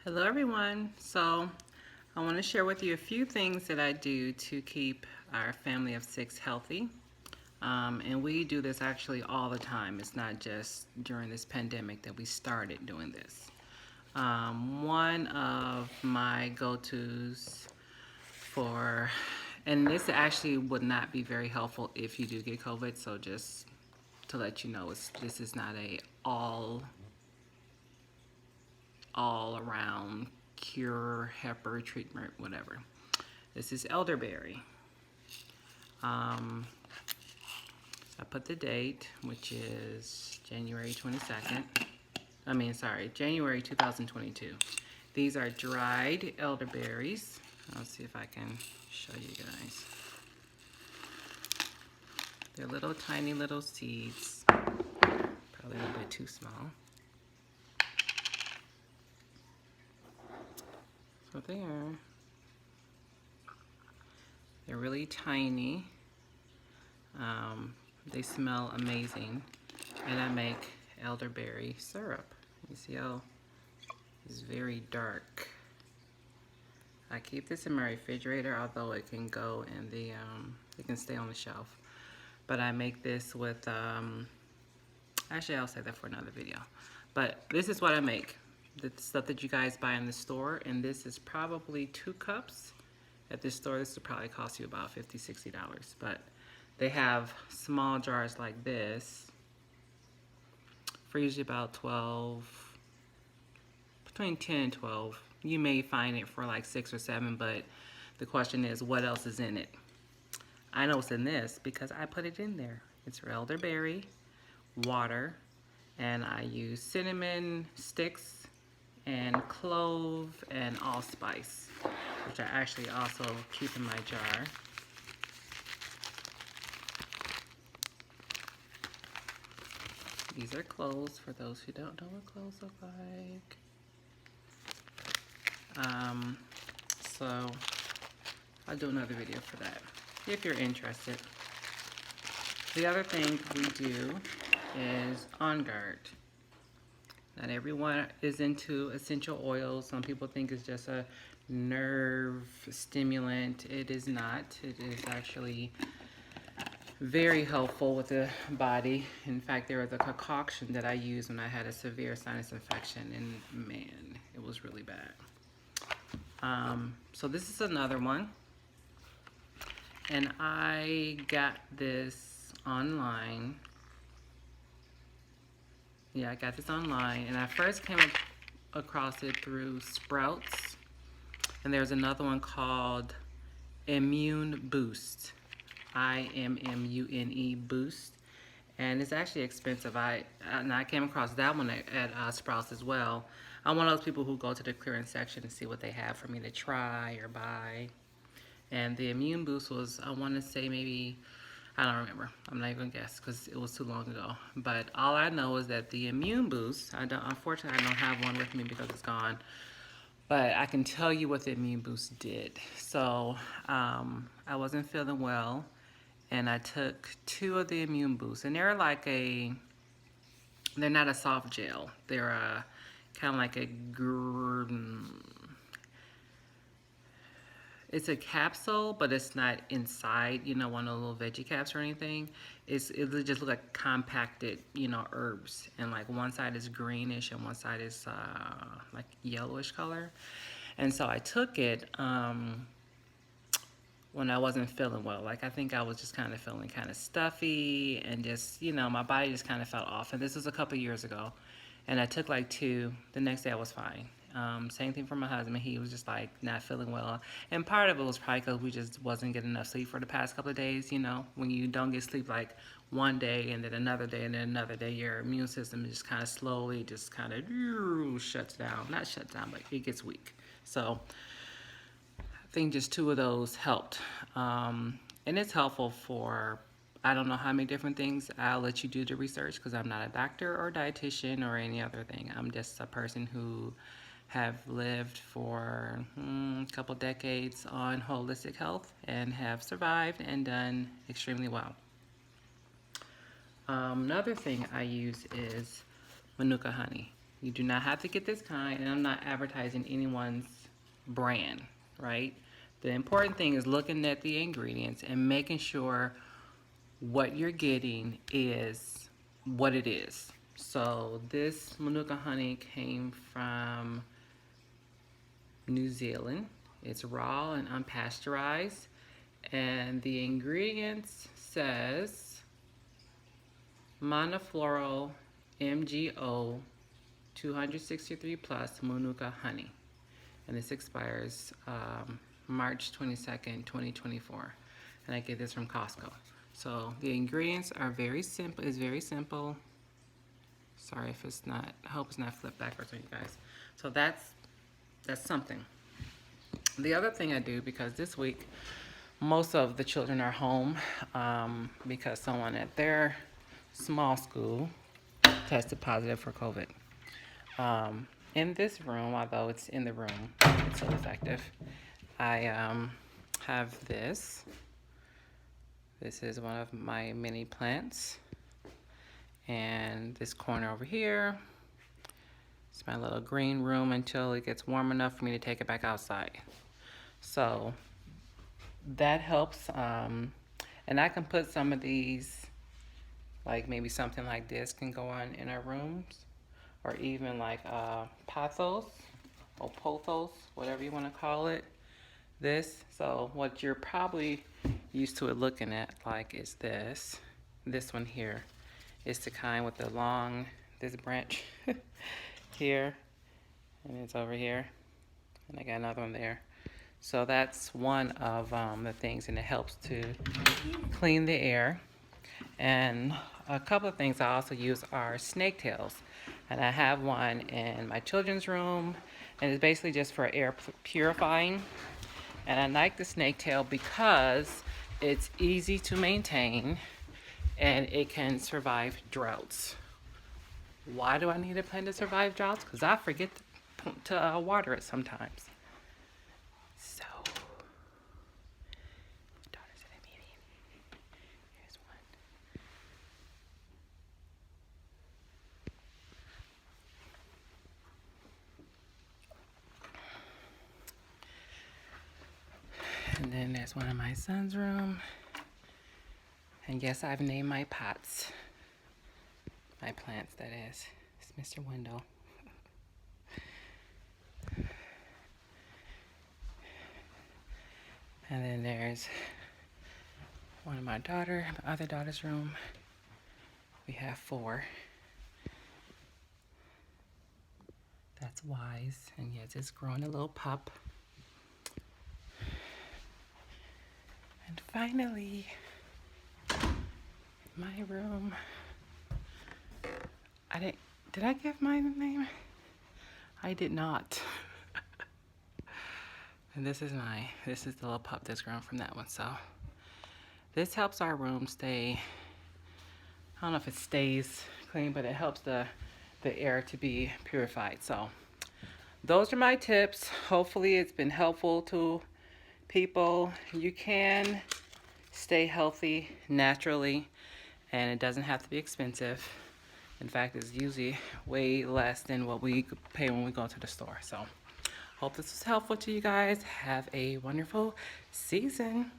Hello everyone. So I want to share with you a few things that I do to keep our family of 6 healthy. And we do this actually all the time. It's not just during this pandemic that we started doing this. One of my go-tos for, and this actually would not be very helpful if you do get COVID. So just to let you know, this is not a all around cure, heifer, treatment, whatever. This is elderberry. I put the date, which is January 22nd. January 2022. These are dried elderberries. I'll see if I can show you guys. They're little tiny little seeds. Probably a little bit too small. So they're really tiny. They smell amazing. And I make elderberry syrup. You see how it's very dark. I keep this in my refrigerator, although it can go in the, it can stay on the shelf. But I make this with, actually I'll save that for another video. But this is what I make. The stuff that you guys buy in the store, and this is probably 2 cups. At this store, this would probably cost you about $50, $60. But they have small jars like this for usually about 12, between 10 and 12. You may find it for like 6 or 7, but the question is, what else is in it? I know what's in this because I put it in there. It's elderberry, water, and I use cinnamon sticks and clove and allspice, which I actually also keep in my jar. These are cloves for those who don't know what cloves look like. So I'll do another video for that if you're interested. The other thing we do is On Guard. Not everyone is into essential oils. Some people think it's just a nerve stimulant. It is not. It is actually very helpful with the body. In fact, there was a concoction that I used when I had a severe sinus infection, and man, it was really bad. So this is another one, and I got this online. Yeah, I got this online, and I first came across it through Sprouts, and there's another one called Immune Boost, IMMUNE Boost, and it's actually expensive. I came across that one at Sprouts as well. I'm one of those people who go to the clearance section to see what they have for me to try or buy. And the Immune Boost was, I want to say maybe, I don't remember. I'm not even gonna guess because it was too long ago. But all I know is that the Immune Boost, unfortunately I don't have one with me because it's gone. But I can tell you what the Immune Boost did. So I wasn't feeling well, and I took 2 of the Immune Boosts, and they're not a soft gel. They're kind of like it's a capsule, but it's not inside, one of the little veggie caps or anything. It just look like compacted, herbs. And like one side is greenish and one side is like yellowish color. And so I took it when I wasn't feeling well. Like I think I was just kind of feeling kind of stuffy and just, my body just kind of felt off. And this was a couple years ago. And I took like 2. The next day I was fine. Same thing for my husband. He was just like not feeling well. And part of it was probably because we just wasn't getting enough sleep for the past couple of days. When you don't get sleep like one day and then another day and then another day, your immune system just kind of slowly just kind of shuts down. Not shuts down, but it gets weak. So I think just 2 of those helped. And it's helpful for, I don't know how many different things. I'll let you do the research because I'm not a doctor or dietitian or any other thing. I'm just a person who have lived for a couple decades on holistic health and have survived and done extremely well. Another thing I use is Manuka honey. You do not have to get this kind, and I'm not advertising anyone's brand, right? The important thing is looking at the ingredients and making sure what you're getting is what it is. So this Manuka honey came from New Zealand. It's raw and unpasteurized, and the ingredients says monofloral MGO 263 plus Manuka honey, and this expires March 22nd, 2024, and I get this from Costco. So the ingredients are very simple. It's very simple. Sorry if it's not. I hope it's not flipped backwards on you guys. So that's something. The other thing I do, because this week most of the children are home because someone at their small school tested positive for COVID. In this room, although it's in the room, it's so effective. I have this. This is one of my mini plants. And this corner over here, it's my little green room until it gets warm enough for me to take it back outside. So that helps. And I can put some of these, like maybe something like this can go on in our rooms, or even like pothos or pothos, whatever you want to call it. This. So what you're probably used to it looking at like is this. This one here is the kind with the long, this branch here, and it's over here, and I got another one there. So that's one of the things, and it helps to clean the air. And a couple of things I also use are snake tails, and I have one in my children's room, and it's basically just for air purifying. And I like the snake tail because it's easy to maintain and it can survive droughts. Why do I need a plant to survive droughts? Because I forget to water it sometimes. So, daughter's at a meeting. Here's one. And then there's one in my son's room. And yes, I've named my pots. My plants, that is. It's Mr. Window. And then there's one in my other daughter's room. We have 4. That's Wise. And yes, it's growing a little pup. And finally, my room. Did I give my name? I did not. And this is the little pup that's grown from that one. So this helps our room stay, I don't know if it stays clean, but it helps the air to be purified. So those are my tips. Hopefully it's been helpful to people. You can stay healthy naturally, and it doesn't have to be expensive. In fact, it's usually way less than what we pay when we go to the store. So hope this was helpful to you guys. Have a wonderful season.